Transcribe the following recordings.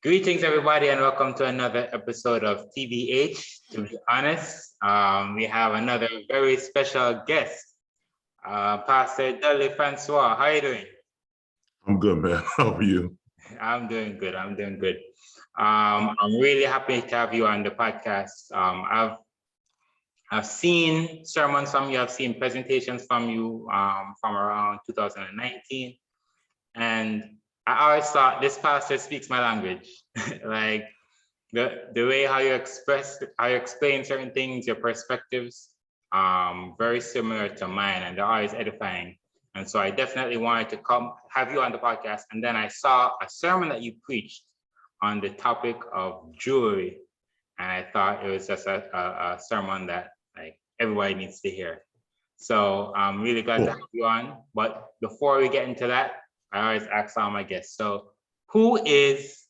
Greetings, everybody, and welcome to another episode of Tbh. To be honest, we have another very special guest, Pastor Dudley Francois. How are you doing? I'm good, man. How are you? I'm doing good. I'm really happy to have you on the podcast. I've seen sermons from you. I've seen presentations from you from around 2019, and I always thought this pastor speaks my language. Like the way how you explain certain things, your perspectives, very similar to mine, and they're always edifying. And so I definitely wanted to come have you on the podcast. And then I saw a sermon that you preached on the topic of jewelry, and I thought it was just a sermon that like everybody needs to hear. So I'm really glad to have you on. But before we get into that, I always ask all my guests. So who is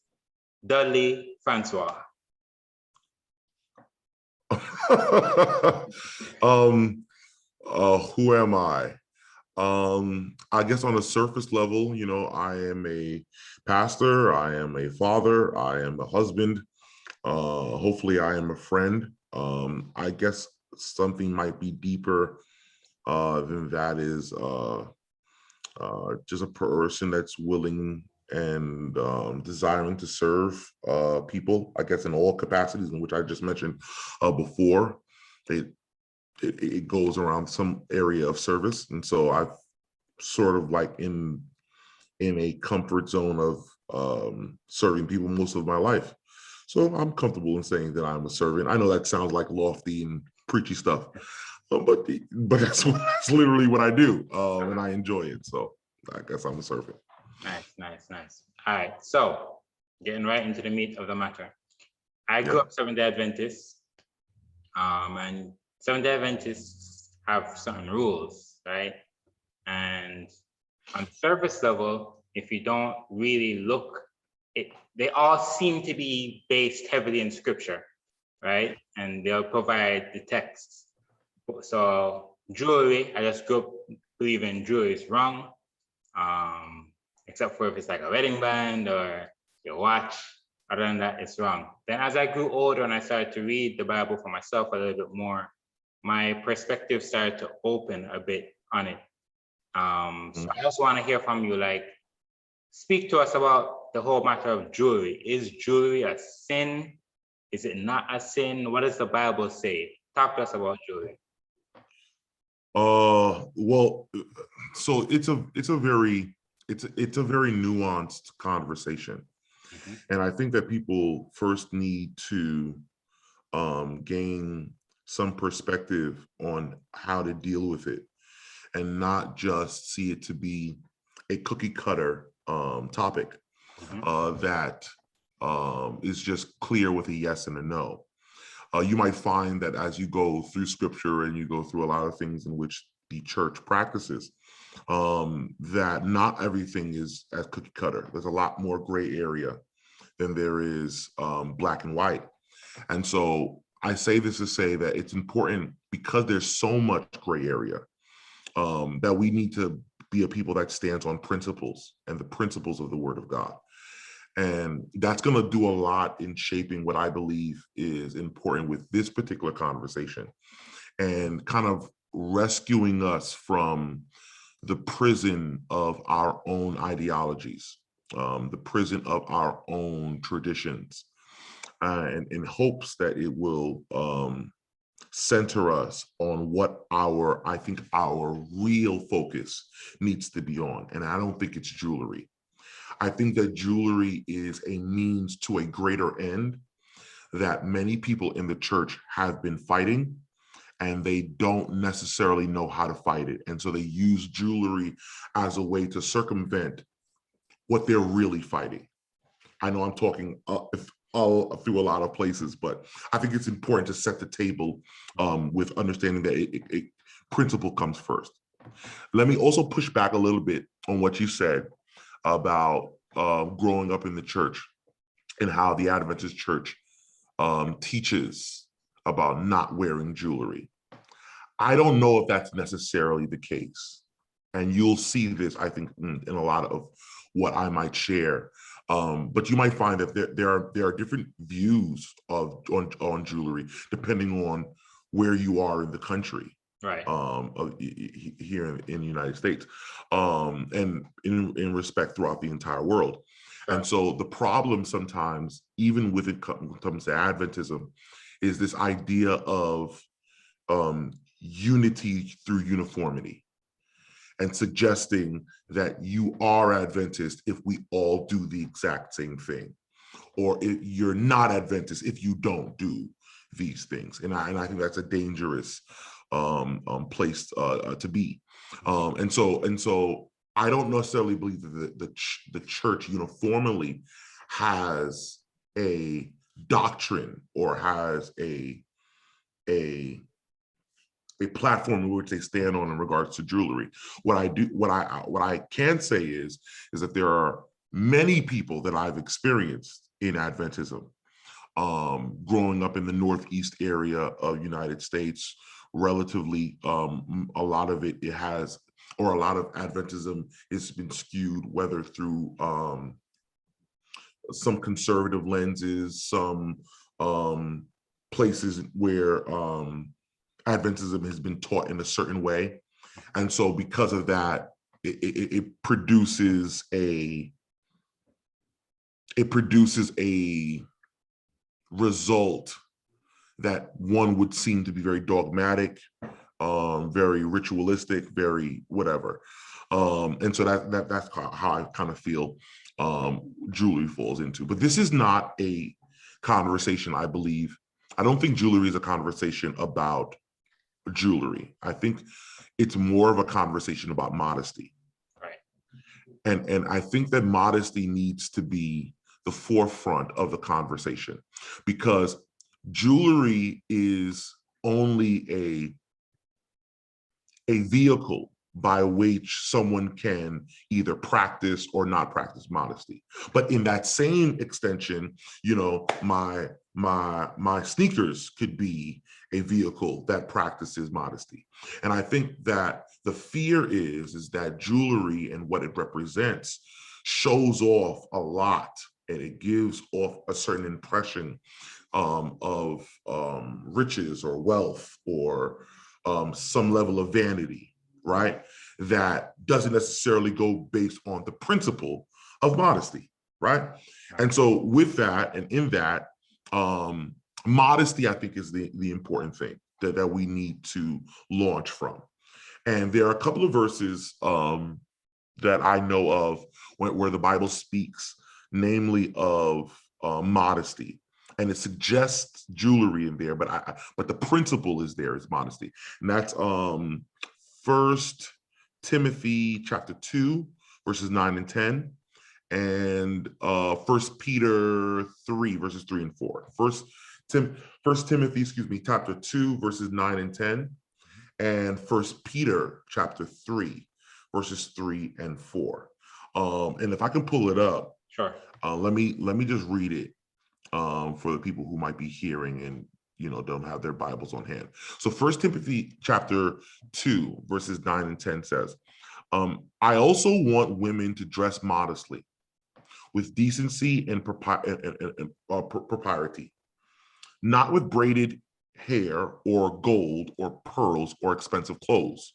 Dudley Francois? Who am I? I guess on a surface level, I am a pastor, I am a father, I am a husband. Hopefully I am a friend. I guess something might be deeper than that is just a person that's willing and desiring to serve people, I guess, in all capacities, in which I just mentioned before. It goes around some area of service. And so I've sort of like in a comfort zone of serving people most of my life. So I'm comfortable in saying that I'm a servant. I know that sounds like lofty and preachy stuff, but that's literally what I do, and I enjoy it. So I guess I'm a servant. Nice. All right, so getting right into the meat of the matter. I grew up Seventh-day Adventist, and Seventh-day Adventists have certain rules, right? And on surface level, if you don't really look, they all seem to be based heavily in scripture, right? And they'll provide the texts. So jewelry, I just grew up believing jewelry is wrong, except for if it's like a wedding band or your watch. Other than that, it's wrong. Then as I grew older and I started to read the Bible for myself a little bit more, my perspective started to open a bit on it. So I just want to hear from you, like, speak to us about the whole matter of jewelry. Is jewelry a sin? Is it not a sin? What does the Bible say? Talk to us about jewelry. Well, so it's a very nuanced conversation. Mm-hmm. And I think that people first need to gain some perspective on how to deal with it and not just see it to be a cookie cutter topic that is just clear with a yes and a no. You might find that as you go through scripture and you go through a lot of things in which the church practices, that not everything is as cookie cutter. There's a lot more gray area than there is black and white. And so I say this to say that it's important, because there's so much gray area, that we need to be a people that stands on principles and the principles of the Word of God. And that's going to do a lot in shaping what I believe is important with this particular conversation, and kind of rescuing us from the prison of our own ideologies, the prison of our own traditions, and in hopes that it will center us on what I think our real focus needs to be on. And I don't think it's jewelry. I think that jewelry is a means to a greater end that many people in the church have been fighting, and they don't necessarily know how to fight it. And so they use jewelry as a way to circumvent what they're really fighting. I know I'm talking through a lot of places, but I think it's important to set the table with understanding that a principle comes first. Let me also push back a little bit on what you said about growing up in the church and how the Adventist church teaches about not wearing jewelry. I don't know if that's necessarily the case. And you'll see this, I think, in a lot of what I might share. But you might find that there are different views on jewelry depending on where you are in the country. Right. Here in the United States, and in respect throughout the entire world. Sure. And so the problem sometimes, even when it comes to Adventism, is this idea of unity through uniformity, and suggesting that you are Adventist if we all do the exact same thing, or if you're not Adventist if you don't do these things. And I think that's a dangerous place to be. And so I don't necessarily believe that the church uniformly has a doctrine or has a platform in which they stand on in regards to jewelry. What I can say is that there are many people that I've experienced in Adventism, growing up in the Northeast area of United States, relatively, a lot of it has, or a lot of Adventism has been skewed, whether through some conservative lenses, some places where Adventism has been taught in a certain way. And so because of that, it produces a result that one would seem to be very dogmatic, very ritualistic, very whatever. And so that's how I kind of feel jewelry falls into. But this is not a conversation, I believe. I don't think jewelry is a conversation about jewelry. I think it's more of a conversation about modesty. Right. And I think that modesty needs to be the forefront of the conversation, because jewelry is only a vehicle by which someone can either practice or not practice modesty. But in that same extension, my sneakers could be a vehicle that practices modesty. And I think that the fear is that jewelry and what it represents shows off a lot, and it gives off a certain impression of riches or wealth or some level of vanity, right? That doesn't necessarily go based on the principle of modesty, right? And so with that, and in that, modesty, I think, is the important thing that we need to launch from. And there are a couple of verses that I know of where the Bible speaks, namely of modesty. And it suggests jewelry in there, but the principle is there, is modesty. And that's 1 Timothy chapter 2, verses 9 and 10, and 1 Peter 3, verses 3 and 4. 1 Timothy, chapter 2, verses 9 and 10, and 1 Peter chapter 3, verses 3 and 4. And if I can pull it up, sure. Let me just read it for the people who might be hearing and don't have their Bibles on hand. So 1 Timothy chapter 2, verses 9 and 10 says, I also want women to dress modestly, with decency and propriety, not with braided hair or gold or pearls or expensive clothes,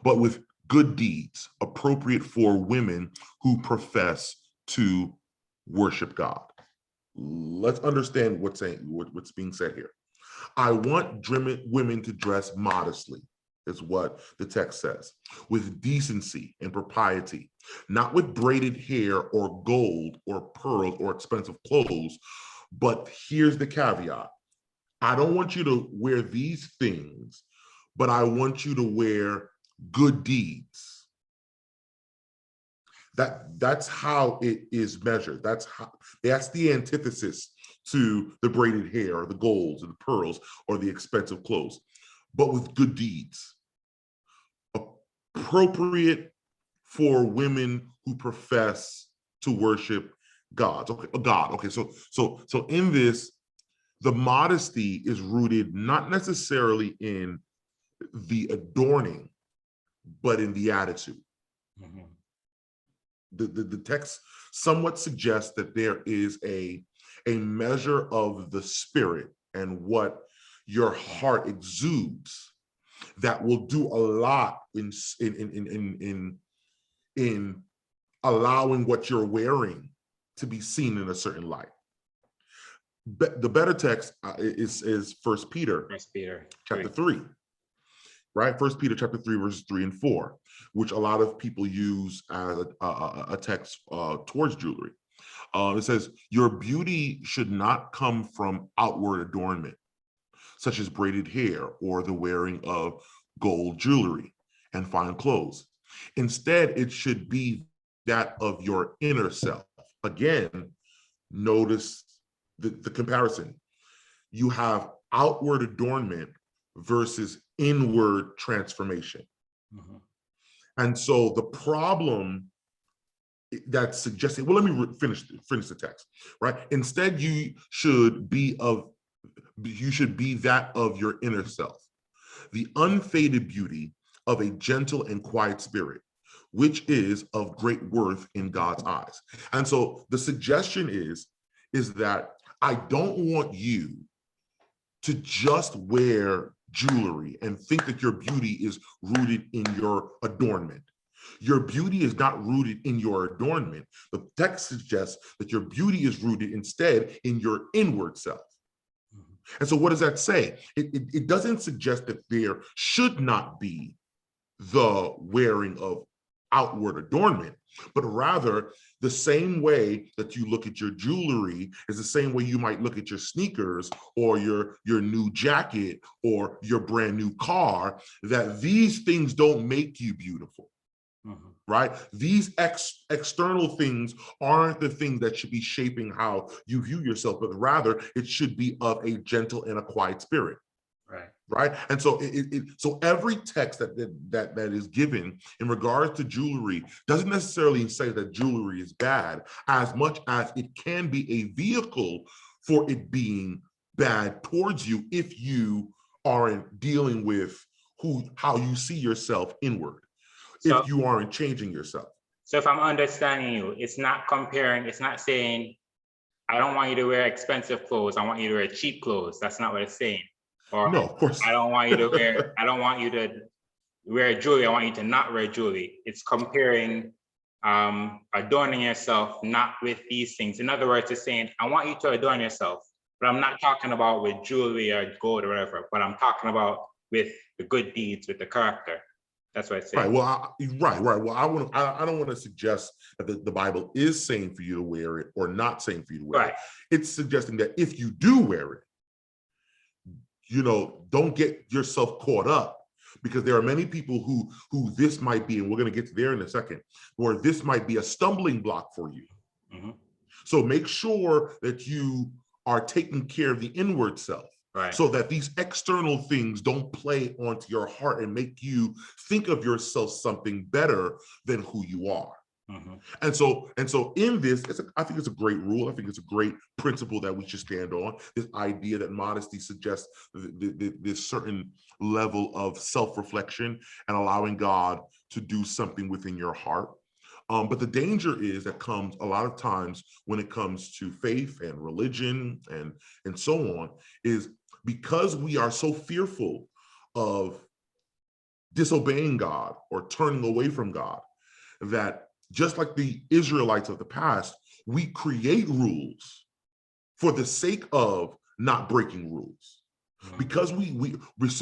but with good deeds appropriate for women who profess to worship God. Let's understand what's being said here. I want women to dress modestly, is what the text says, with decency and propriety, not with braided hair or gold or pearls or expensive clothes. But here's the caveat. I don't want you to wear these things, but I want you to wear good deeds. That's how it is measured. That's the antithesis to the braided hair or the golds or the pearls or the expensive clothes, but with good deeds, appropriate for women who profess to worship God. Okay. So in this, the modesty is rooted not necessarily in the adorning, but in the attitude. Mm-hmm. The text somewhat suggests that there is a measure of the spirit and what your heart exudes that will do a lot in allowing what you're wearing to be seen in a certain light. The better text is 1 Peter, chapter 3, right? 1 Peter chapter 3, verses 3 and 4, which a lot of people use as a text towards jewelry. It says, your beauty should not come from outward adornment, such as braided hair or the wearing of gold jewelry and fine clothes. Instead, it should be that of your inner self. Again, notice the comparison. You have outward adornment versus inward transformation. Mm-hmm. And so the problem that's suggested, well, let me finish the text, right? Instead, you should be that of your inner self, the unfaded beauty of a gentle and quiet spirit, which is of great worth in God's eyes. And so the suggestion is that I don't want you to just wear jewelry and think that your beauty is rooted in your adornment. Your beauty is not rooted in your adornment. The text suggests that your beauty is rooted instead in your inward self. And so what does that say? It doesn't suggest that there should not be the wearing of outward adornment, but rather the same way that you look at your jewelry is the same way you might look at your sneakers or your new jacket or your brand new car, that these things don't make you beautiful. Mm-hmm. Right? These external things aren't the things that should be shaping how you view yourself, but rather it should be of a gentle and a quiet spirit. Right. And so so every text that is given in regards to jewelry doesn't necessarily say that jewelry is bad, as much as it can be a vehicle for it being bad towards you if you aren't dealing with how you see yourself inward. So, if you aren't changing yourself. So if I'm understanding you, it's not saying, I don't want you to wear expensive clothes, I want you to wear cheap clothes. That's not what it's saying. Or no, of course. I don't want you to wear jewelry, I want you to not wear jewelry. It's comparing adorning yourself not with these things. In other words, it's saying, I want you to adorn yourself, but I'm not talking about with jewelry or gold or whatever, but I'm talking about with the good deeds, with the character. That's what it's saying. Right. Well, Well, I don't want to suggest that the Bible is saying for you to wear it or not saying for you to wear it. It's suggesting that if you do wear it, don't get yourself caught up, because there are many people who this might be, and we're going to get to there in a second, where this might be a stumbling block for you. Mm-hmm. So make sure that you are taking care of the inward self. Right. So that these external things don't play onto your heart and make you think of yourself something better than who you are. Mm-hmm. And so in this, I think it's a great rule. I think it's a great principle that we should stand on. This idea that modesty suggests this certain level of self-reflection and allowing God to do something within your heart. But the danger is that comes a lot of times when it comes to faith and religion and so on, is because we are so fearful of disobeying God or turning away from God, that just like the Israelites of the past, we create rules for the sake of not breaking rules. Mm-hmm.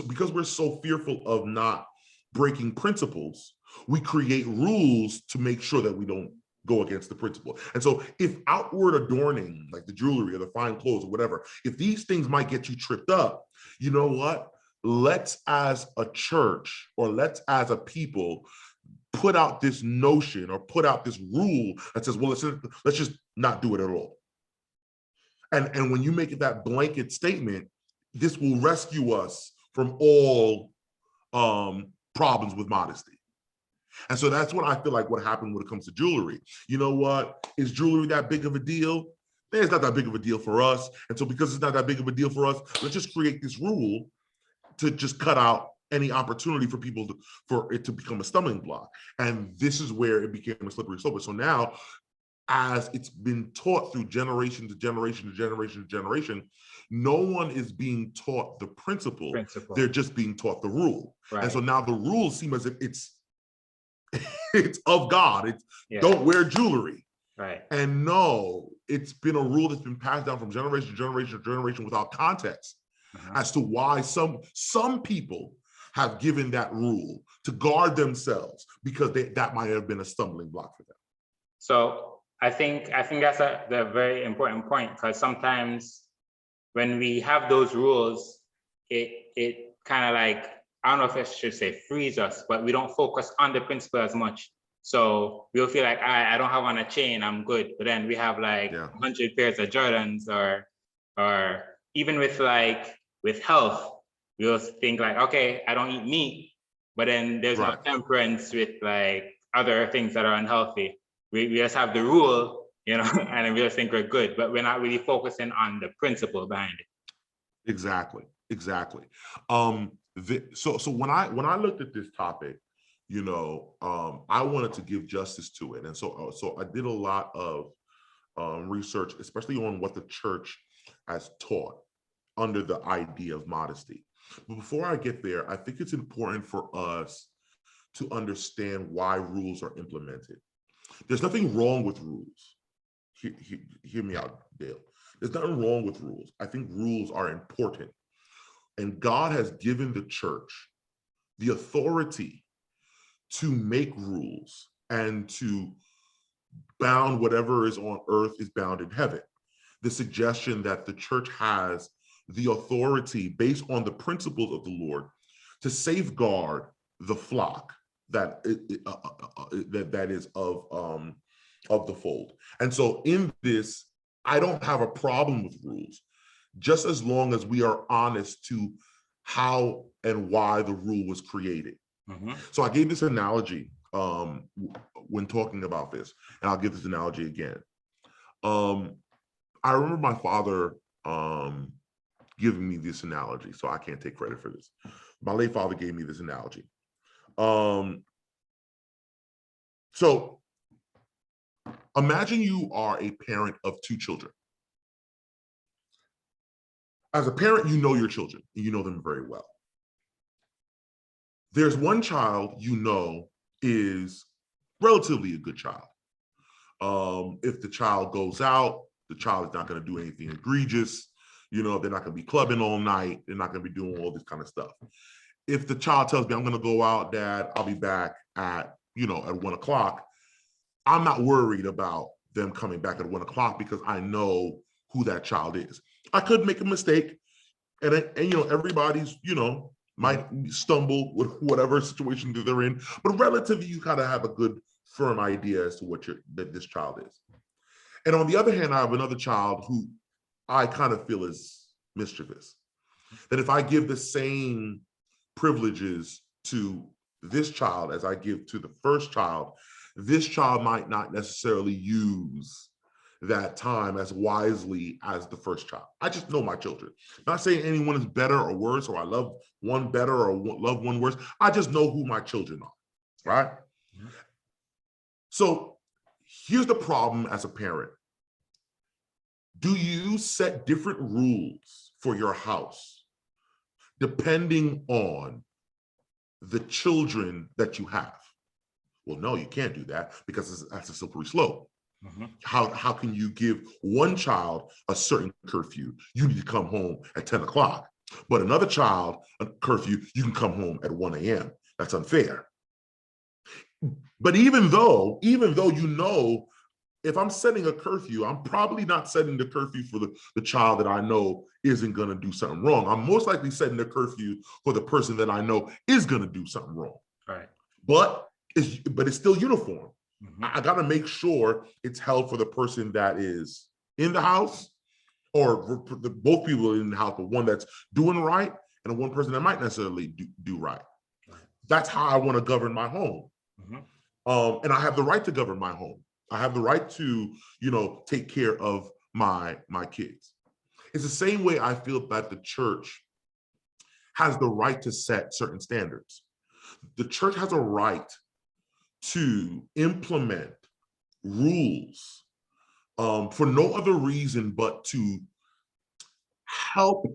Because we're so fearful of not breaking principles, we create rules to make sure that we don't go against the principle. And so if outward adorning, like the jewelry or the fine clothes or whatever, if these things might get you tripped up, you know what? Let's as a church or let's as a people put out this notion or put out this rule that says, well, let's just not do it at all. And when you make it that blanket statement, this will rescue us from all problems with modesty. And so that's what I feel like what happened when it comes to jewelry. You know what? Is jewelry that big of a deal? It's not that big of a deal for us. And so because it's not that big of a deal for us, let's just create this rule to just cut out any opportunity for people for it to become a stumbling block. And this is where it became a slippery slope. So now as it's been taught through generation to generation to generation to generation, no one is being taught the principle. They're just being taught the rule. Right. And so now the rules seem as if it's of God. It's don't wear jewelry. Right. And no, it's been a rule that's been passed down from generation to generation to generation without context as to why some people have given that rule to guard themselves because that might have been a stumbling block for them. So I think that's a very important point, because sometimes when we have those rules, it kind of like, I don't know if I should say freeze us, but we don't focus on the principle as much. So we'll feel like, I don't have on a chain, I'm good. But then we have like 100 pairs of Jordans, or even with health, we'll think like, okay, I don't eat meat, but then there's no temperance with like other things that are unhealthy. We just have the rule, and we just think we're good, but we're not really focusing on the principle behind it. Exactly. So when I looked at this topic, I wanted to give justice to it, and so I did a lot of research, especially on what the church has taught under the idea of modesty. But before I get there, I think it's important for us to understand why rules are implemented. There's nothing wrong with rules. Hear me out, Dale. There's nothing wrong with rules. I think rules are important. And God has given the church the authority to make rules and to bound whatever is on earth is bound in heaven. The suggestion that the church has the authority based on the principles of the Lord to safeguard the flock that is of the fold. And so in this, I don't have a problem with rules, just as long as we are honest to how and why the rule was created. So I gave this analogy when talking about this, and I'll give this analogy again. I remember my father giving me this analogy, so I can't take credit for this. My late father gave me this analogy. So imagine you are a parent of two children. As a parent, you know your children, and you know them very well. There's one child is relatively a good child. If the child goes out, the child is not going to do anything egregious. They're not going to be clubbing all night. They're not going to be doing all this kind of stuff. If the child tells me, I'm going to go out, Dad, I'll be back at 1 o'clock, I'm not worried about them coming back at 1 o'clock because I know who that child is. I could make a mistake, and everybody's, might stumble with whatever situation that they're in, but relatively you kind of have a good firm idea as to what this child is. And on the other hand, I have another child who I kind of feel is mischievous. That if I give the same privileges to this child as I give to the first child, this child might not necessarily use that time as wisely as the first child. I just know my children. Not saying anyone is better or worse, or I love one better or love one worse. I just know who my children are, right? So here's the problem as a parent. Do you set different rules for your house depending on the children that you have? Well, no, you can't do that because that's a slippery slope. How can you give one child a certain curfew? You need to come home at 10 o'clock, but another child, a curfew, you can come home at 1 a.m. That's unfair. But even though if I'm setting a curfew, I'm probably not setting the curfew for the child that I know isn't going to do something wrong. I'm most likely setting the curfew for the person that I know is going to do something wrong. Right. But it's still uniform. I got to make sure it's held for the person that is in the house, or both people in the house, but one that's doing right and one person that might necessarily do right. That's how I want to govern my home. And I have the right to govern my home. I have the right to, take care of my kids. It's the same way I feel that the church has the right to set certain standards. The church has a right to implement rules for no other reason but to help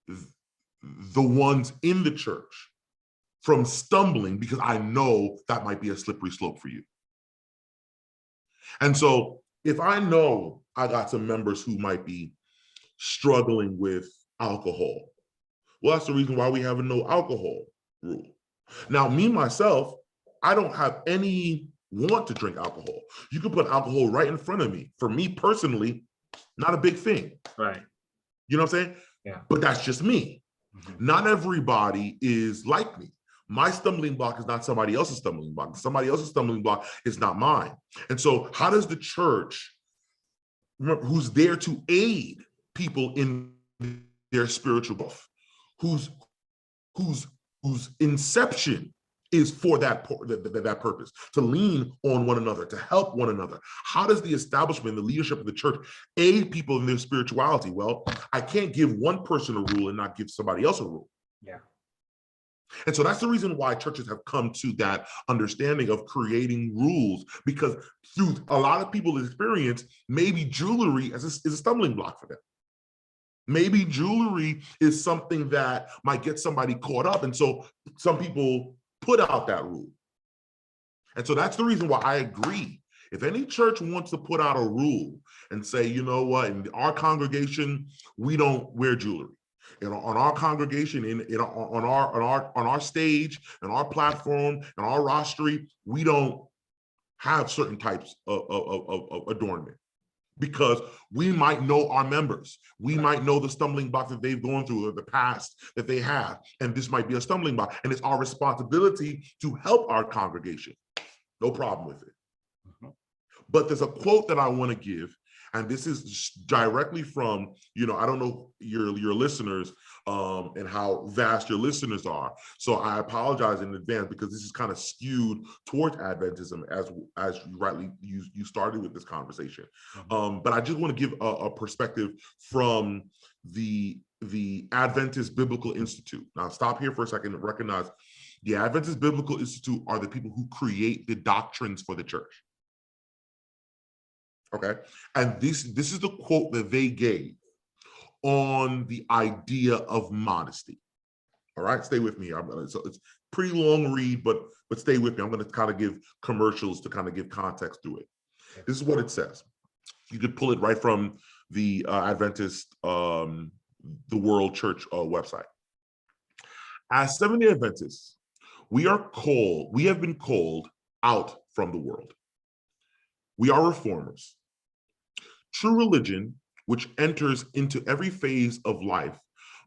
the ones in the church from stumbling, because I know that might be a slippery slope for you. And so if I know I got some members who might be struggling with alcohol, well, that's the reason why we have a no alcohol rule. Now, me, myself, I don't have any want to drink alcohol. You can put alcohol right in front of me. For me personally, not a big thing. Right. You know what I'm saying? Yeah. But that's just me. Not everybody is like me. My stumbling block is not somebody else's stumbling block. Somebody else's stumbling block is not mine. And so how does the church, who's there to aid people in their spiritual growth, whose inception is for that purpose, to lean on one another, to help one another. How does the establishment, the leadership of the church aid people in their spirituality? Well, I can't give one person a rule and not give somebody else a rule. Yeah. And so that's the reason why churches have come to that understanding of creating rules, because through a lot of people's experience, maybe jewelry is a stumbling block for them. Maybe jewelry is something that might get somebody caught up. And so some people put out that rule. And so that's the reason why I agree. If any church wants to put out a rule and say, you know what, in our congregation, we don't wear jewelry. On our congregation, on our stage, on our platform, on our rostry, we don't have certain types of adornment, because we might know our members. We might know the stumbling blocks that they've gone through, or the past that they have, and this might be a stumbling block. And it's our responsibility to help our congregation. No problem with it. But there's a quote that I want to give, and this is directly from, I don't know your listeners and how vast your listeners are. So I apologize in advance, because this is kind of skewed towards Adventism, as you rightly you started with this conversation. But I just want to give a perspective from the Adventist Biblical Institute. Now stop here for a second and recognize the Adventist Biblical Institute are the people who create the doctrines for the church. Okay, and this is the quote that they gave on the idea of modesty. All right, stay with me. So it's pretty long read, but stay with me. I'm going to kind of give commercials to kind of give context to it. This is what it says. You could pull it right from the Adventist, the World Church website. As Seventh-day Adventists, we have been called out from the world. We are reformers. True religion, which enters into every phase of life,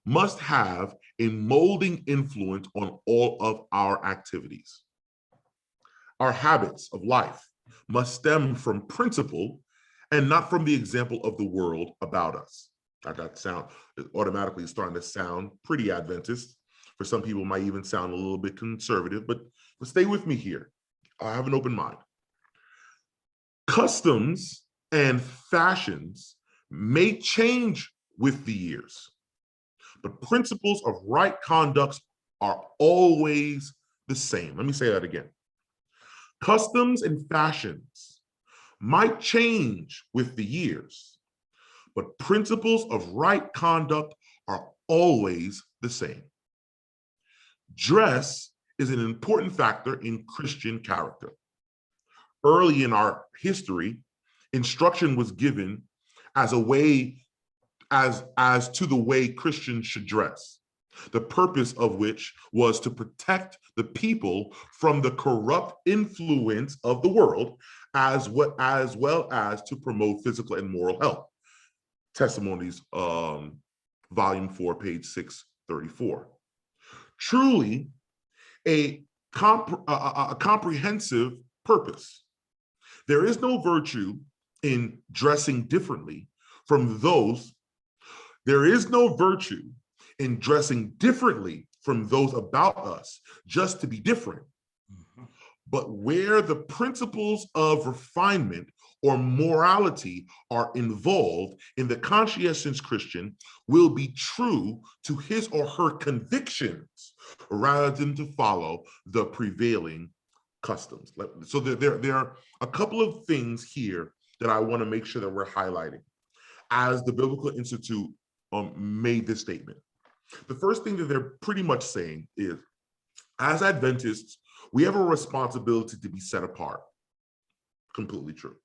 must have a molding influence on all of our activities. Our habits of life must stem from principle and not from the example of the world about us. That sound automatically is starting to sound pretty Adventist. For some people, it might even sound a little bit conservative, but stay with me here. I have an open mind. Customs and fashions may change with the years, but principles of right conduct are always the same. Let me say that again. Customs and fashions might change with the years, but principles of right conduct are always the same. Dress is an important factor in Christian character. Early in our history, instruction was given as a way, as to the way Christians should dress, the purpose of which was to protect the people from the corrupt influence of the world, as well as to promote physical and moral health. Testimonies, volume 4, page 634. Truly a comprehensive purpose. There is no virtue in dressing differently from those. There is no virtue in dressing differently from those about us just to be different. But where the principles of refinement or morality are involved, in the conscientious Christian will be true to his or her convictions rather than to follow the prevailing customs. So there are a couple of things here that I want to make sure that we're highlighting as the Biblical Institute made this statement. The first thing that they're pretty much saying is, as Adventists, we have a responsibility to be set apart. Completely true.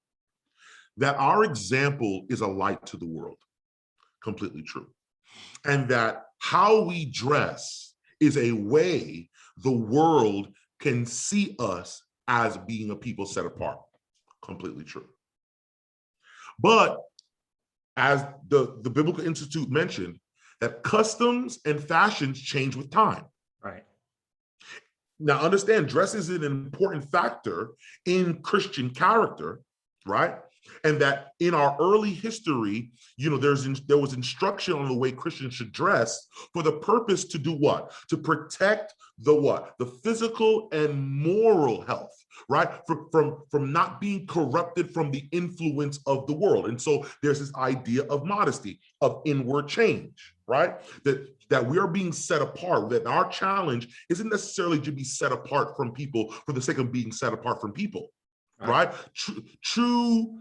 That our example is a light to the world. Completely true. And that how we dress is a way the world can see us as being a people set apart. Completely true. But as the Biblical Institute mentioned, that customs and fashions change with time. Right. Now, understand, dress is an important factor in Christian character, right? And that in our early history, there was instruction on the way Christians should dress for the purpose to do what? To protect the what? The physical and moral health, right? From not being corrupted from the influence of the world. And so there's this idea of modesty, of inward change, right? That we are being set apart, that our challenge isn't necessarily to be set apart from people for the sake of being set apart from people. Right? True.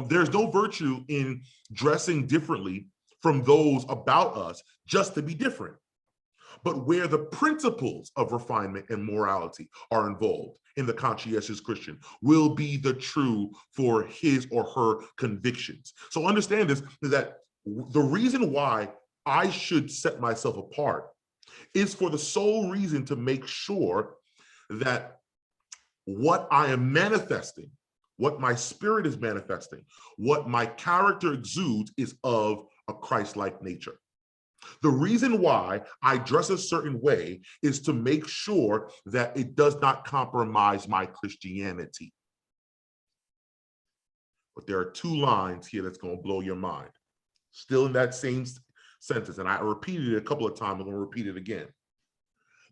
There's no virtue in dressing differently from those about us just to be different. But where the principles of refinement and morality are involved in the conscientious Christian will be the true for his or her convictions. So understand this, is that the reason why I should set myself apart is for the sole reason to make sure that what I am manifesting, what my spirit is manifesting, what my character exudes is of a Christ-like nature. The reason why I dress a certain way is to make sure that it does not compromise my Christianity. But there are two lines here that's going to blow your mind. Still in that same sentence, and I repeated it a couple of times, I'm going to repeat it again.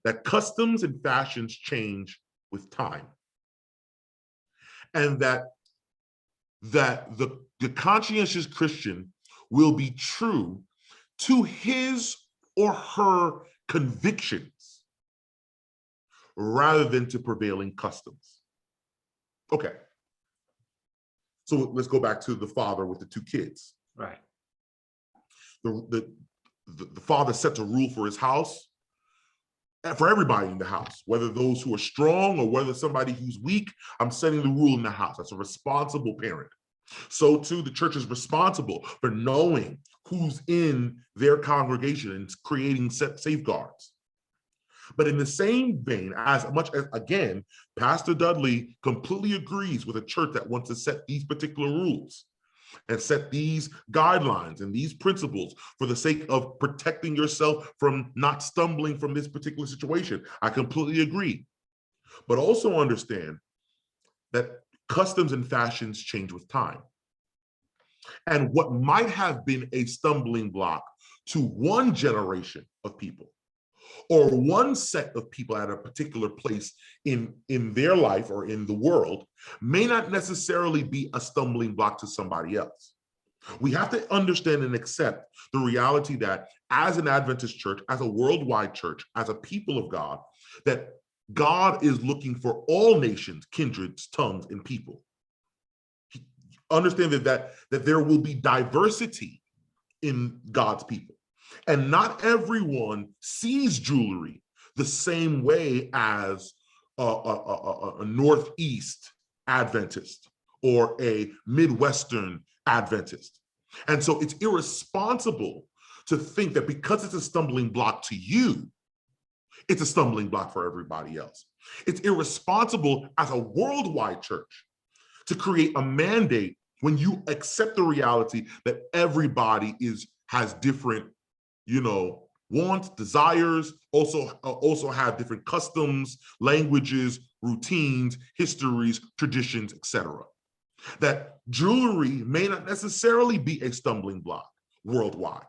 That customs and fashions change with time. And that the conscientious Christian will be true to his or her convictions rather than to prevailing customs. Okay. So let's go back to the father with the two kids. Right. The father sets a rule for his house, for everybody in the house, whether those who are strong or whether somebody who's weak. I'm setting the rule in the house. That's a responsible parent. So too, the church is responsible for knowing who's in their congregation and creating safeguards. But in the same vein, as much as, again, Pastor Dudley completely agrees with a church that wants to set these particular rules and set these guidelines and these principles for the sake of protecting yourself from not stumbling from this particular situation. I completely agree. But also understand that customs and fashions change with time. And what might have been a stumbling block to one generation of people or one set of people at a particular place in their life or in the world may not necessarily be a stumbling block to somebody else. We have to understand and accept the reality that as an Adventist church, as a worldwide church, as a people of God, that God is looking for all nations, kindreds, tongues, and people. Understand that there will be diversity in God's people. And not everyone sees jewelry the same way as a Northeast Adventist or a Midwestern Adventist. And so it's irresponsible to think that because it's a stumbling block to you, it's a stumbling block for everybody else. It's irresponsible as a worldwide church to create a mandate when you accept the reality that everybody has different, wants, desires, also have different customs, languages, routines, histories, traditions, etc. That jewelry may not necessarily be a stumbling block worldwide.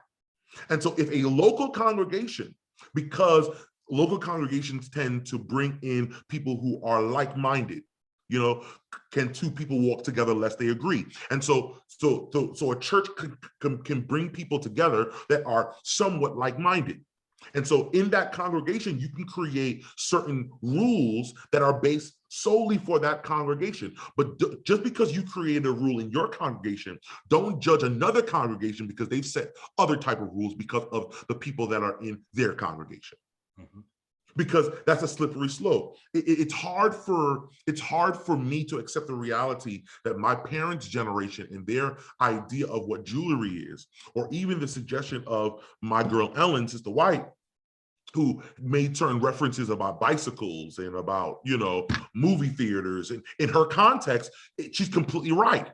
And so if a local congregation, because local congregations tend to bring in people who are like-minded, can two people walk together lest they agree? And so a church can bring people together that are somewhat like-minded. And so in that congregation, you can create certain rules that are based solely for that congregation. But just because you created a rule in your congregation, don't judge another congregation because they've set other type of rules because of the people that are in their congregation. Mm-hmm. Because that's a slippery slope. It's hard for me to accept the reality that my parents' generation and their idea of what jewelry is, or even the suggestion of my girl Ellen, Sister White, who made certain references about bicycles and about, movie theaters. And in her context, she's completely right.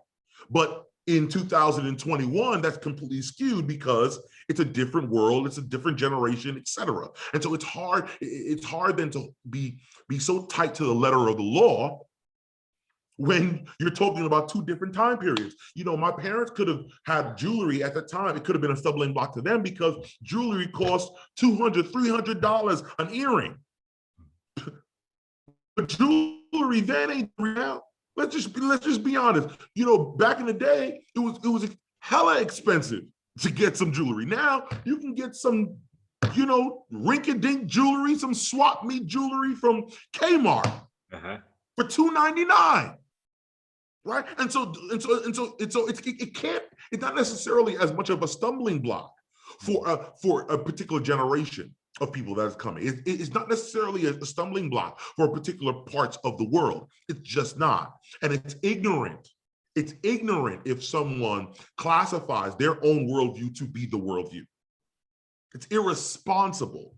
But in 2021, that's completely skewed because it's a different world, it's a different generation, etc. And so it's hard then to be so tight to the letter of the law when you're talking about two different time periods. My parents could have had jewelry at the time. It could have been a stumbling block to them because jewelry cost $200, $300 an earring. But jewelry then ain't now. Let's just be honest. Back in the day, it was hella expensive to get some jewelry. Now you can get some, rinky-dink jewelry, some swap meet jewelry from Kmart for $2.99. Right, and so it's not necessarily as much of a stumbling block for a particular generation of people that is coming. It's not necessarily a stumbling block for particular parts of the world. It's just not, and it's ignorant. It's ignorant if someone classifies their own worldview to be the worldview. It's irresponsible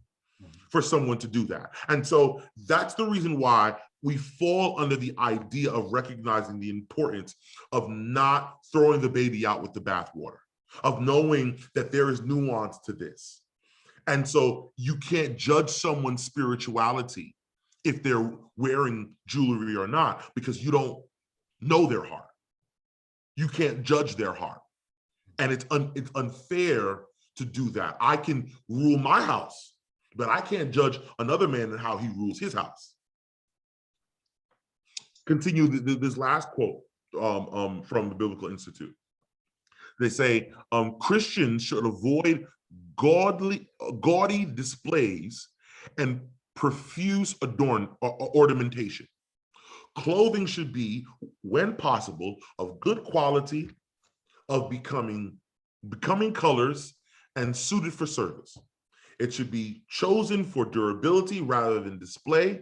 for someone to do that, and so that's the reason why we fall under the idea of recognizing the importance of not throwing the baby out with the bathwater, of knowing that there is nuance to this. And so you can't judge someone's spirituality if they're wearing jewelry or not, because you don't know their heart. You can't judge their heart. And it's unfair to do that. I can rule my house, but I can't judge another man and how he rules his house. Continue this last quote from the Biblical Institute. They say, Christians should avoid gaudy displays and profuse ornamentation. Clothing should be, when possible, of good quality, of becoming colors, and suited for service. It should be chosen for durability rather than display.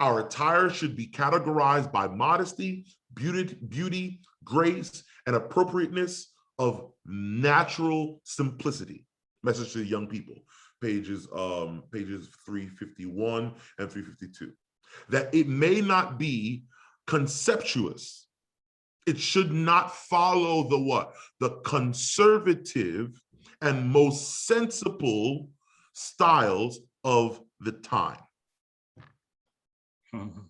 Our attire should be categorized by modesty, beauty, grace, and appropriateness of natural simplicity. Message to the young people, pages 351 and 352. That it may not be conceptuous. It should not follow the conservative and most sensible styles of the time. Mm-hmm.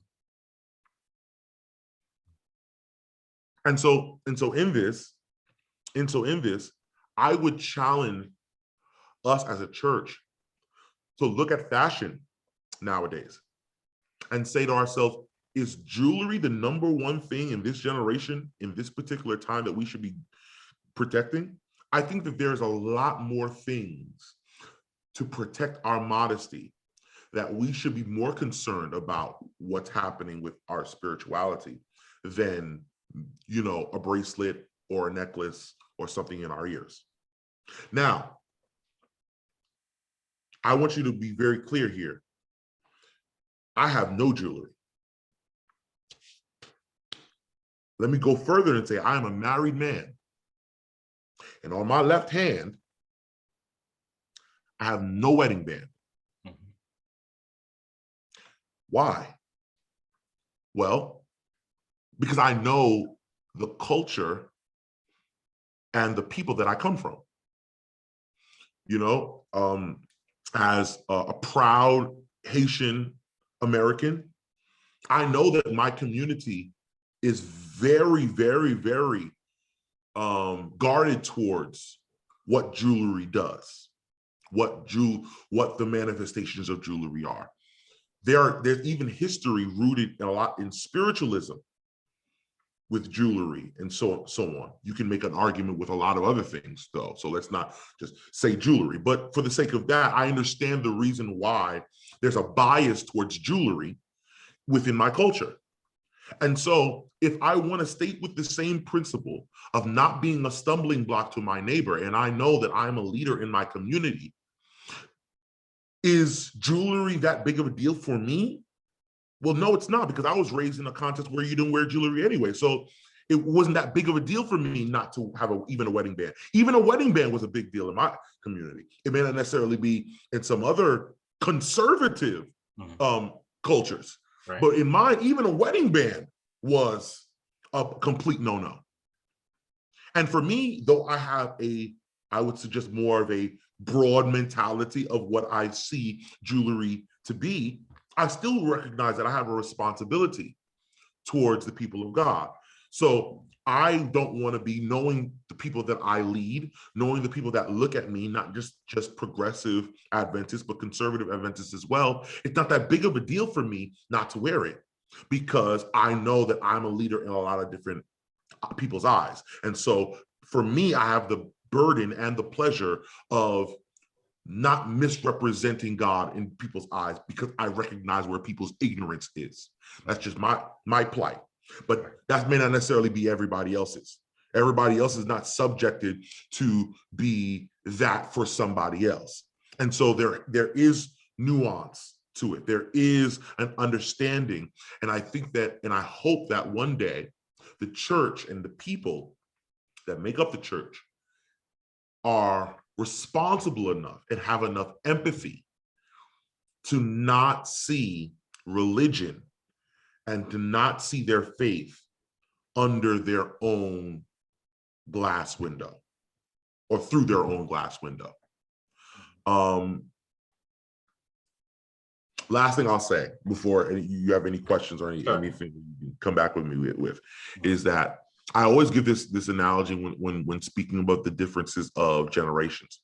And so in this, I would challenge us as a church to look at fashion nowadays and say to ourselves, is jewelry the number one thing in this generation, in this particular time, that we should be protecting? I think that there's a lot more things to protect our modesty, that we should be more concerned about what's happening with our spirituality than, a bracelet or a necklace or something in our ears. Now, I want you to be very clear here. I have no jewelry. Let me go further and say I am a married man. And on my left hand, I have no wedding band. Mm-hmm. Why? Well, because I know the culture and the people that I come from. As a proud Haitian American, I know that my community is very, very, very guarded towards what jewelry does, what the manifestations of jewelry are. There's even history rooted a lot in spiritualism with jewelry and so on. You can make an argument with a lot of other things, though. So let's not just say jewelry. But for the sake of that, I understand the reason why there's a bias towards jewelry within my culture. And so if I want to state with the same principle of not being a stumbling block to my neighbor, and I know that I'm a leader in my community, is jewelry that big of a deal for me? Well, no, it's not, because I was raised in a context where you didn't wear jewelry anyway. So it wasn't that big of a deal for me not to have even a wedding band. Even a wedding band was a big deal in my community. It may not necessarily be in some other conservative cultures, right. But in mine, even a wedding band was a complete no-no. And for me, though I would suggest more of a broad mentality of what I see jewelry to be, I still recognize that I have a responsibility towards the people of God. So I don't want to be, knowing the people that I lead, knowing the people that look at me, not just progressive Adventists, but conservative Adventists as well. It's not that big of a deal for me not to wear it, because I know that I'm a leader in a lot of different people's eyes. And so for me, I have the burden and the pleasure of not misrepresenting God in people's eyes, because I recognize where people's ignorance is. That's just my plight. But that may not necessarily be everybody else's. Everybody else is not subjected to be that for somebody else. And so there is nuance to it. There is an understanding. And I think that, and I hope that one day the church and the people that make up the church are responsible enough and have enough empathy to not see religion and to not see their faith under their own glass window or through their own glass window. Last thing I'll say before you have any questions or anything you can come back with me with is that I always give this analogy when speaking about the differences of generations.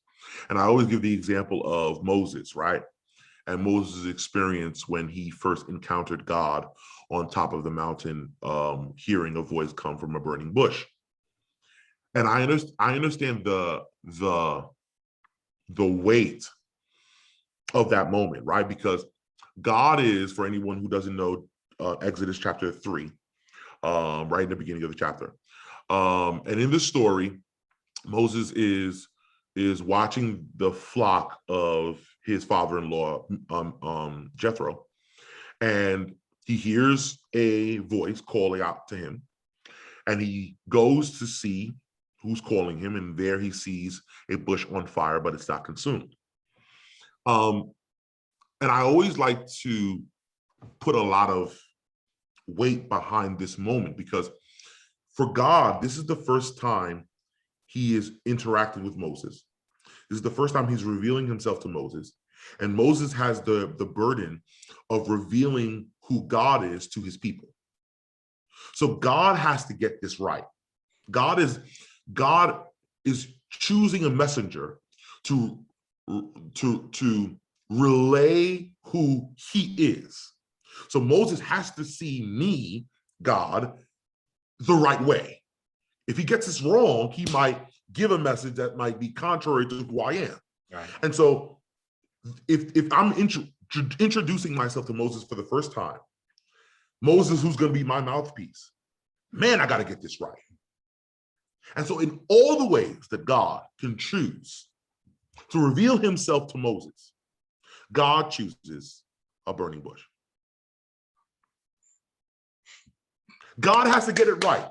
And I always give the example of Moses, right? And Moses' experience when he first encountered God on top of the mountain, hearing a voice come from a burning bush. And I understand the weight of that moment, right? Because God is, for anyone who doesn't know, Exodus chapter 3, right in the beginning of the chapter. And in this story, Moses is watching the flock of his father-in-law, Jethro, and he hears a voice calling out to him, and he goes to see who's calling him, and there he sees a bush on fire, but it's not consumed. And I always like to put a lot of weight behind this moment, because for God, this is the first time he is interacting with Moses. This is the first time he's revealing himself to Moses. And Moses has the burden of revealing who God is to his people. So God has to get this right. God is choosing a messenger to relay who he is. So Moses has to see me, God, the right way. If he gets this wrong, he might give a message that might be contrary to who I am. Right. And so if I'm introducing myself to Moses for the first time, Moses, who's going to be my mouthpiece, man, I got to get this right. And so in all the ways that God can choose to reveal himself to Moses, God chooses a burning bush. God has to get it right.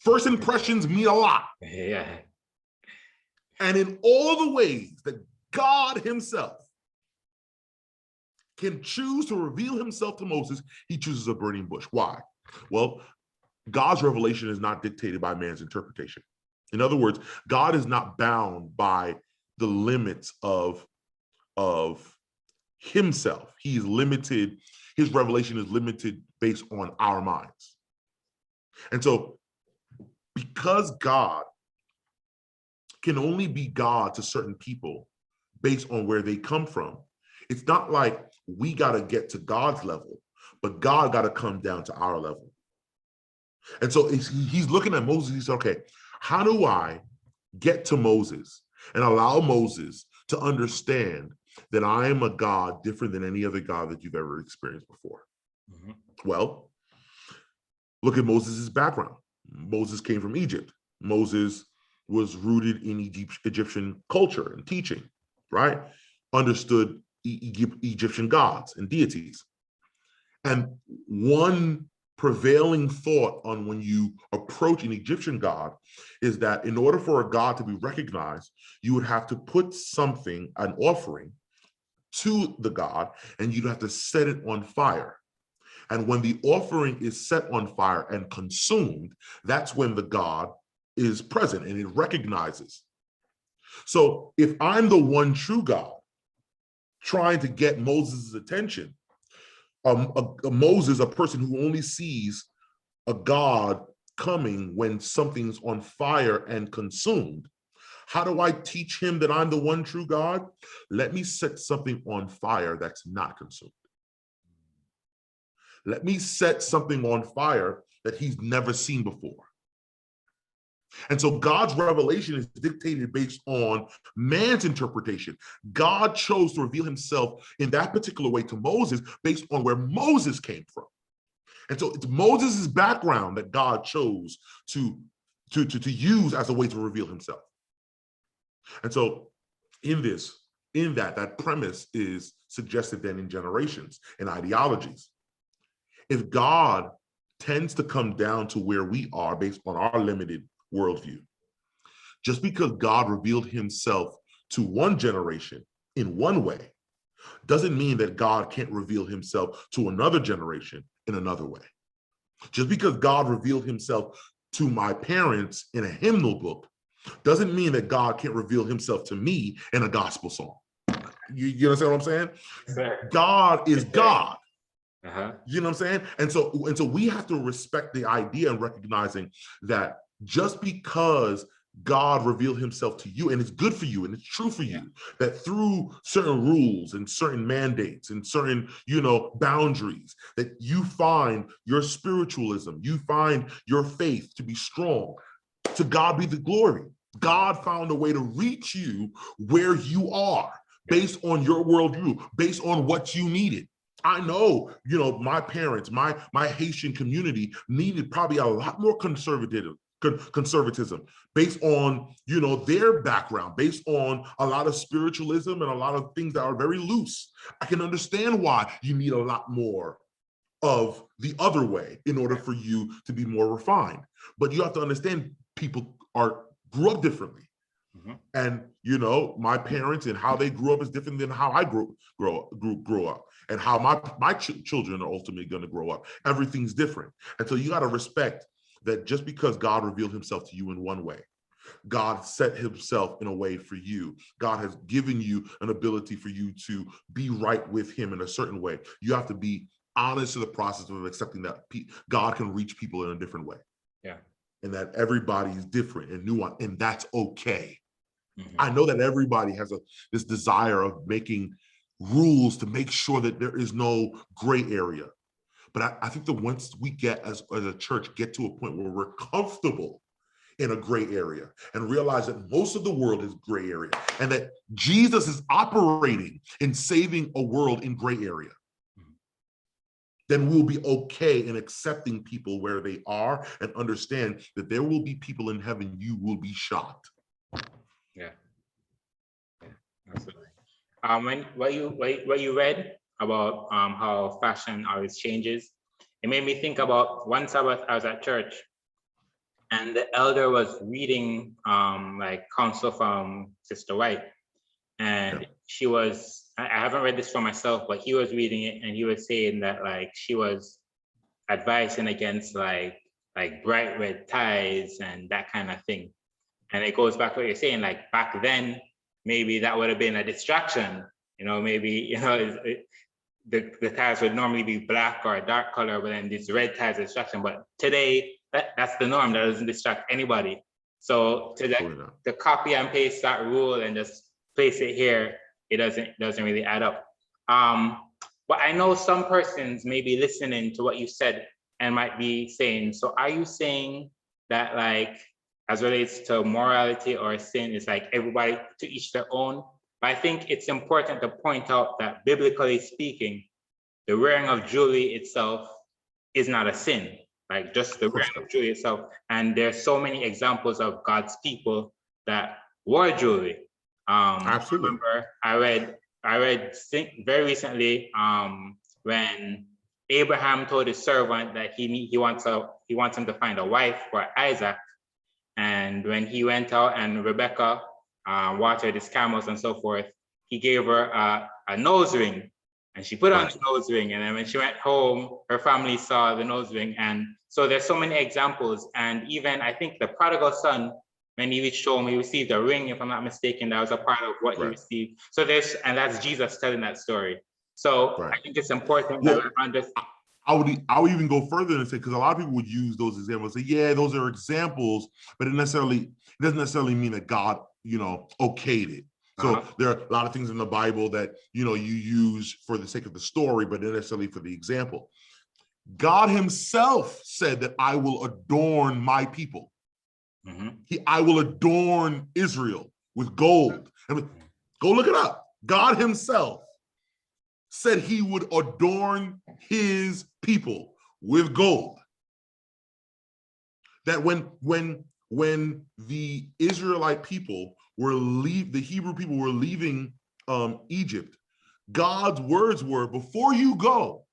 First impressions mean a lot. Yeah. And in all the ways that God himself can choose to reveal himself to Moses, he chooses a burning bush. Why? Well, God's revelation is not dictated by man's interpretation. In other words, God is not bound by the limits of himself. He is limited. His revelation is limited based on our minds. And so because God can only be God to certain people based on where they come from, it's not like we got to get to God's level, but God got to come down to our level. And so he's looking at Moses. He said, okay, how do I get to Moses and allow Moses to understand that I am a God different than any other God that you've ever experienced before? Mm-hmm. Well, look at Moses' background. Moses came from Egypt. Moses was rooted in Egyptian culture and teaching, right? Understood Egyptian gods and deities. And one prevailing thought on when you approach an Egyptian god is that in order for a god to be recognized, you would have to put something, an offering, to the god, and you'd have to set it on fire. And when the offering is set on fire and consumed, that's when the god is present and it recognizes. So if I'm the one true God trying to get Moses' attention, Moses, a person who only sees a God coming when something's on fire and consumed, how do I teach him that I'm the one true God? Let me set something on fire that's not consumed. Let me set something on fire that he's never seen before. And so God's revelation is dictated based on man's interpretation. God chose to reveal himself in that particular way to Moses based on where Moses came from. And so it's Moses' background that God chose to use as a way to reveal himself. And so that premise is suggested then in generations and ideologies. If God tends to come down to where we are based on our limited worldview, just because God revealed himself to one generation in one way, doesn't mean that God can't reveal himself to another generation in another way. Just because God revealed himself to my parents in a hymnal book doesn't mean that God can't reveal himself to me in a gospel song. You understand what I'm saying? Sure. God is God. Uh-huh. You know what I'm saying? And so we have to respect the idea and recognizing that just because God revealed himself to you, and it's good for you and it's true for you, that through certain rules and certain mandates and certain, boundaries, that you find your spiritualism, you find your faith to be strong. To God be the glory. God found a way to reach you where you are based on your worldview, based on what you needed. I know, my parents, my Haitian community needed probably a lot more conservatism based on, their background, based on a lot of spiritualism and a lot of things that are very loose. I can understand why you need a lot more of the other way in order for you to be more refined. But you have to understand people grew up differently. Mm-hmm. And, my parents and how they grew up is different than how I grew up. And how my children are ultimately going to grow up. Everything's different. And so you got to respect that just because God revealed himself to you in one way, God set himself in a way for you. God has given you an ability for you to be right with him in a certain way. You have to be honest to the process of accepting that God can reach people in a different way. Yeah. And that everybody is different and nuanced, and that's okay. Mm-hmm. I know that everybody has this desire of making rules to make sure that there is no gray area. But I think that once we get, as a church, get to a point where we're comfortable in a gray area and realize that most of the world is gray area and that Jesus is operating in saving a world in gray area, then we'll be okay in accepting people where they are and understand that there will be people in heaven you will be shocked. Yeah, absolutely. What you read about how fashion always changes, it made me think about one Sabbath I was at church, and the elder was reading counsel from Sister White, and she was. I haven't read this for myself, but he was reading it, and he was saying that she was advising against like bright red ties and that kind of thing, and it goes back to what you're saying. Back then, maybe that would have been a distraction. Maybe the ties would normally be black or a dark color, but then this red ties are distraction. But today, that's the norm. That doesn't distract anybody. So to copy and paste that rule and just place it here, it doesn't really add up. But I know some persons may be listening to what you said and might be saying, so are you saying that as relates to morality or sin, it's everybody to each their own? But I think it's important to point out that biblically speaking, the wearing of jewelry itself is not a sin, like just the wearing of jewelry itself. And there's so many examples of God's people that wore jewelry. Absolutely. I remember I read very recently when Abraham told his servant that he wants him to find a wife for Isaac, and when he went out and Rebecca watered his camels and so forth, he gave her a nose ring, and she put on the nose ring, and then when she went home, her family saw the nose ring. And so there's so many examples. And even I think the prodigal son, when he reached home, he received a ring, if I'm not mistaken. That was a part of what he received. So and that's Jesus telling that story. So I think it's important that we understand. I would even go further and say, because a lot of people would use those examples, say, yeah, those are examples, but it doesn't necessarily mean that God, okayed it. So there are a lot of things in the Bible that, you use for the sake of the story, but not necessarily for the example. God himself said that I will adorn my people. I will adorn Israel with gold. Go look it up. God himself said he would adorn his people with gold. That when the Israelite people the Hebrew people were leaving Egypt, God's words were, before you go,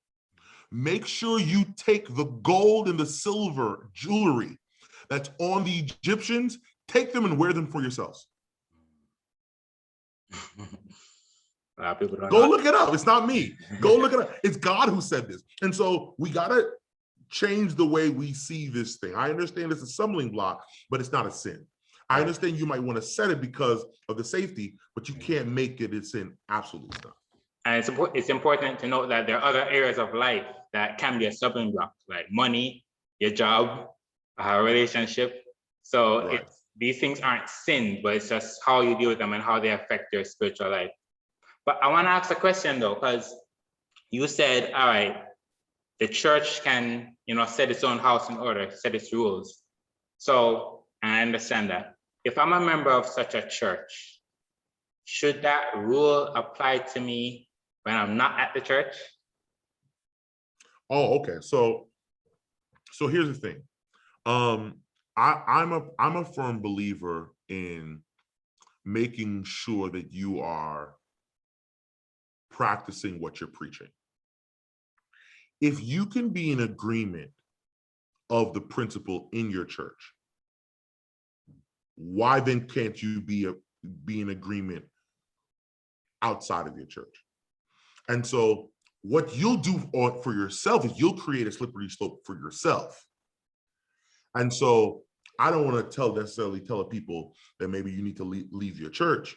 make sure you take the gold and the silver jewelry that's on the Egyptians, take them and wear them for yourselves. Go look it up. It's not me. Go look it up. It's God who said this. And so we got to change the way we see this thing. I understand it's a stumbling block, but it's not a sin. I understand you might want to set it because of the safety, but you can't make it a sin. Absolutely not. And it's important to note that there are other areas of life that can be a stumbling block, like money, your job, a relationship. So these things aren't sin, but it's just how you deal with them and how they affect your spiritual life. But I want to ask a question though, because you said, all right, the church can, set its own house in order, set its rules. So I understand that. If I'm a member of such a church, should that rule apply to me when I'm not at the church? Oh, okay. So here's the thing. I'm a firm believer in making sure that you are practicing what you're preaching. If you can be in agreement of the principle in your church, why then can't you be in agreement outside of your church? And so what you'll do for yourself is you'll create a slippery slope for yourself. And so I don't want to necessarily tell people that maybe you need to leave your church,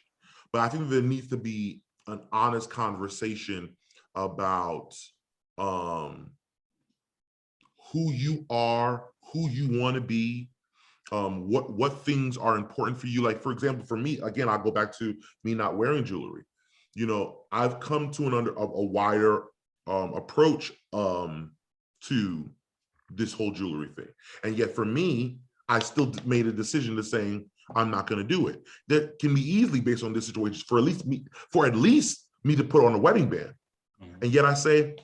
but I think there needs to be an honest conversation about who you are, who you want to be, what things are important for you. Like, for example, for me, again, I'll go back to me not wearing jewelry. I've come to a wider approach to this whole jewelry thing. And yet for me, I still made a decision to saying, I'm not going to do it. That can be easily based on this situation for at least me to put on a wedding band. And yet I say,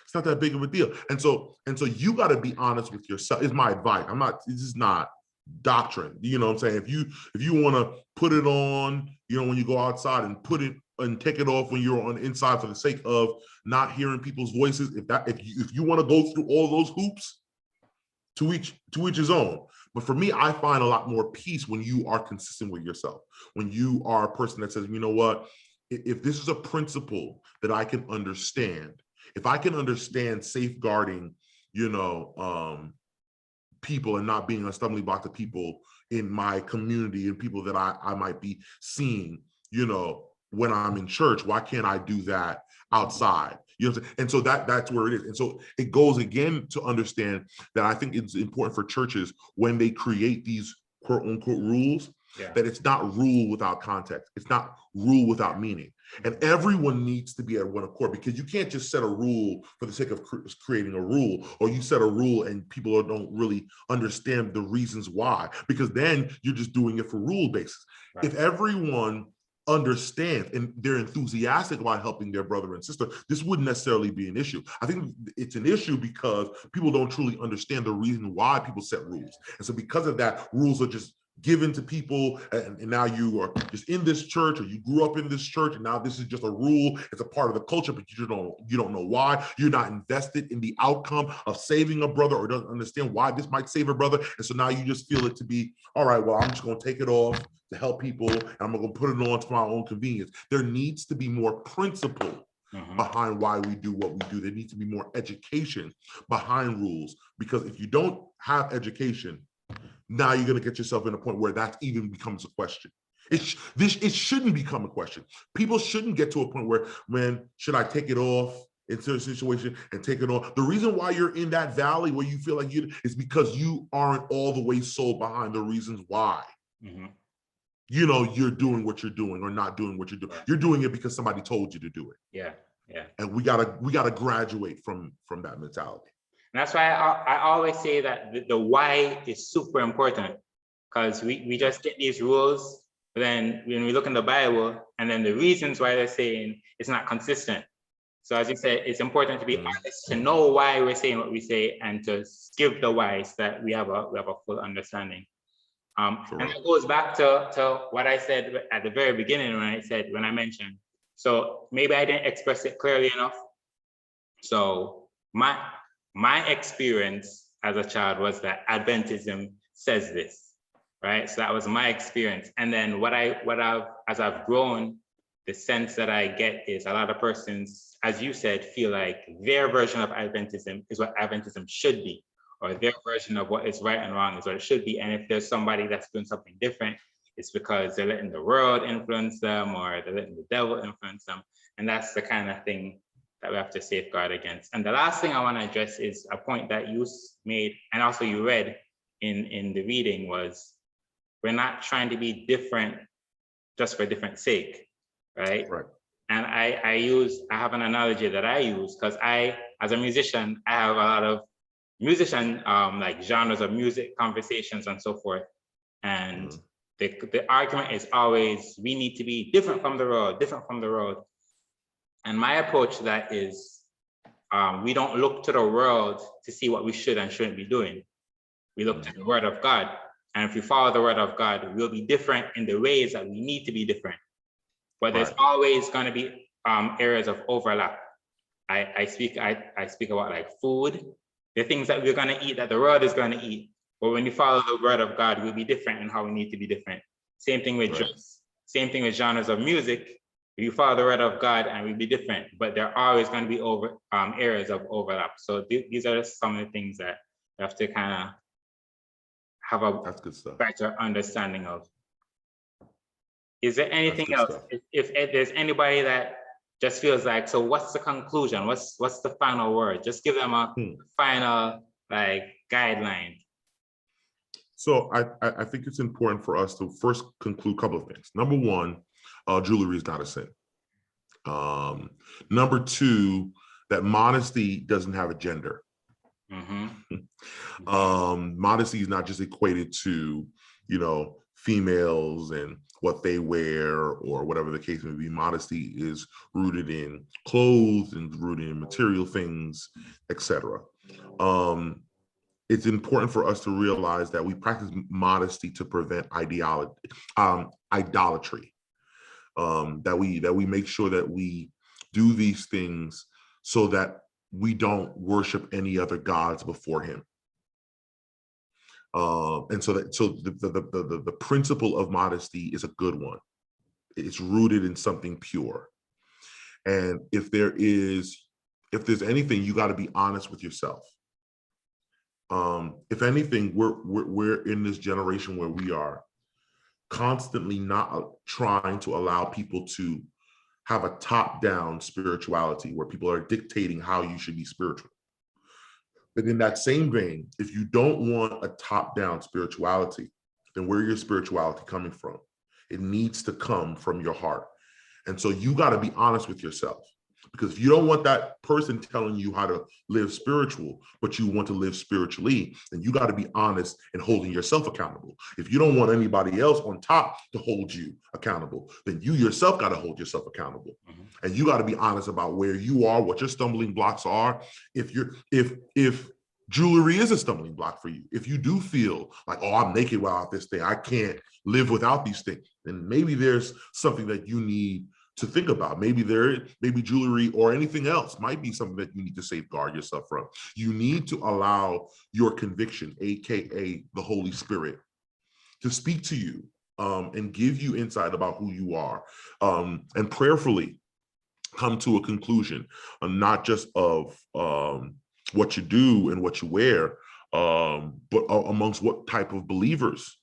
it's not that big of a deal. And so you got to be honest with yourself, is my advice. This is not doctrine. You know what I'm saying? If you want to put it on, when you go outside and put it and take it off when you're on the inside for the sake of not hearing people's voices, if you want to go through all those hoops, to each his own. But for me, I find a lot more peace when you are consistent with yourself. When you are a person that says, you know what, if this is a principle that I can understand, if I can understand safeguarding, people and not being a stumbling block to people in my community and people that I might be seeing, when I'm in church, why can't I do that outside? You know what I'm saying? And so that's where it is. And so it goes again to understand that I think it's important for churches when they create these quote unquote rules, that it's not rule without context. It's not rule without meaning. And everyone needs to be at one accord, because you can't just set a rule for the sake of creating a rule, or you set a rule and people don't really understand the reasons why, because then you're just doing it for rule basis. If everyone understand and they're enthusiastic about helping their brother and sister, this wouldn't necessarily be an issue. I think it's an issue because people don't truly understand the reason why people set rules. And so because of that, rules are just given to people, and now you are just in this church, or you grew up in this church, and now this is just a rule. It's a part of the culture, but you don't know why. You're not invested in the outcome of saving a brother, or don't understand why this might save a brother. And so now you just feel it to be, all right, well, I'm just going to take it off to help people, and I'm going to put it on to my own convenience. There needs to be more principle behind why we do what we do. There needs to be more education behind rules, because if you don't have education, now you're going to get yourself in a point where that even becomes a question. It shouldn't become a question. People shouldn't get to a point where, man, should I take it off in certain situation and take it on? The reason why you're in that valley where you feel like you is because you aren't all the way sold behind the reasons why. You know, you're doing what you're doing or not doing what you're doing. You're doing it because somebody told you to do it. Yeah. And we gotta graduate from that mentality. And that's why I always say that the why is super important, because we just get these rules, but then when we look in the Bible, and then the reasons why they're saying it's not consistent. So as you said, it's important to be honest, to know why we're saying what we say, and to give the why so that we have a full understanding. And it goes back to what I said at the very beginning when I mentioned. So maybe I didn't express it clearly enough. So my experience as a child was that Adventism says this, right? So that was my experience. And then as I've grown, the sense that I get is a lot of persons, as you said, feel like their version of Adventism is what Adventism should be, or their version of what is right and wrong is what it should be. And if there's somebody that's doing something different, it's because they're letting the world influence them, or they're letting the devil influence them. And that's the kind of thing that we have to safeguard against. And the last thing I want to address is a point that you made, and also you read in the reading, was we're not trying to be different just for different sake, right? And I have an analogy that I use, because as a musician, I have a lot of like genres of music, conversations, and so forth. And the argument is always, we need to be different from the road. And my approach to that is, we don't look to the world to see what we should and shouldn't be doing. We look to the word of God. And if we follow the word of God, we'll be different in the ways that we need to be different. But there's always going to be areas of overlap. I speak about like food, the things that we're going to eat that the world is going to eat. But when you follow the word of God, we'll be different in how we need to be different. Same thing with dress. Same thing with genres of music. You follow the word of God and we'll be different, but there are always going to be areas of overlap. So these are some of the things that you have to kind of have a better understanding of. Is there anything else? If there's anybody that just feels like, so what's the conclusion? What's the final word? Just give them a final guideline. So I think it's important for us to first conclude a couple of things. Number one, jewelry is not a sin. Number two, that modesty doesn't have a gender. Modesty is not just equated to, females and what they wear or whatever the case may be. Modesty is rooted in clothes and rooted in material things, etc. It's important for us to realize that we practice modesty to prevent idolatry. That we make sure that we do these things so that we don't worship any other gods before him. And so the principle of modesty is a good one. It's rooted in something pure. And if there's anything, you got to be honest with yourself. If anything, we're in this generation where we are constantly not trying to allow people to have a top-down spirituality where people are dictating how you should be spiritual. But in that same vein, if you don't want a top-down spirituality, then where your spirituality coming from? It needs to come from your heart. And so you got to be honest with yourself. Because if you don't want that person telling you how to live spiritual, but you want to live spiritually, then you got to be honest and holding yourself accountable. If you don't want anybody else on top to hold you accountable, then you yourself got to hold yourself accountable. And you got to be honest about where you are, what your stumbling blocks are. If jewelry is a stumbling block for you, if you do feel like, oh, I'm naked without this thing, I can't live without these things, then maybe there's something that you need to think about. Maybe jewelry or anything else might be something that you need to safeguard yourself from. You need to allow your conviction, AKA the Holy Spirit, to speak to you and give you insight about who you are, and prayerfully come to a conclusion, not just of what you do and what you wear, but amongst what type of believers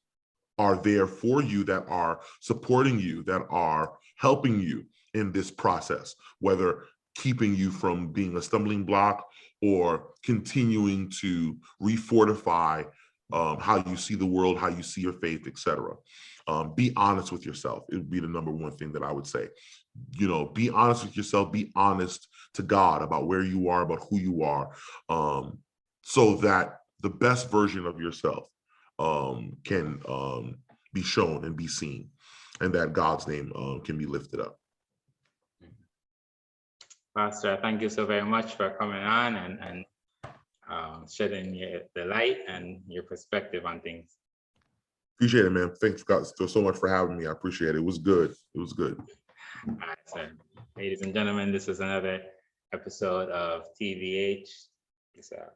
are there for you, that are supporting you, that are helping you in this process, whether keeping you from being a stumbling block or continuing to refortify how you see the world, how you see your faith, etc. Be honest with yourself. It would be the number one thing that I would say. Be honest with yourself, be honest to God about where you are, about who you are, so that the best version of yourself can be shown and be seen, and that God's name can be lifted up. Pastor, thank you so very much for coming on and shedding the light and your perspective on things. Appreciate it, man. Thanks so much for having me. I appreciate it. It was good. It was good. All right, so ladies and gentlemen, this is another episode of TBH. Peace out.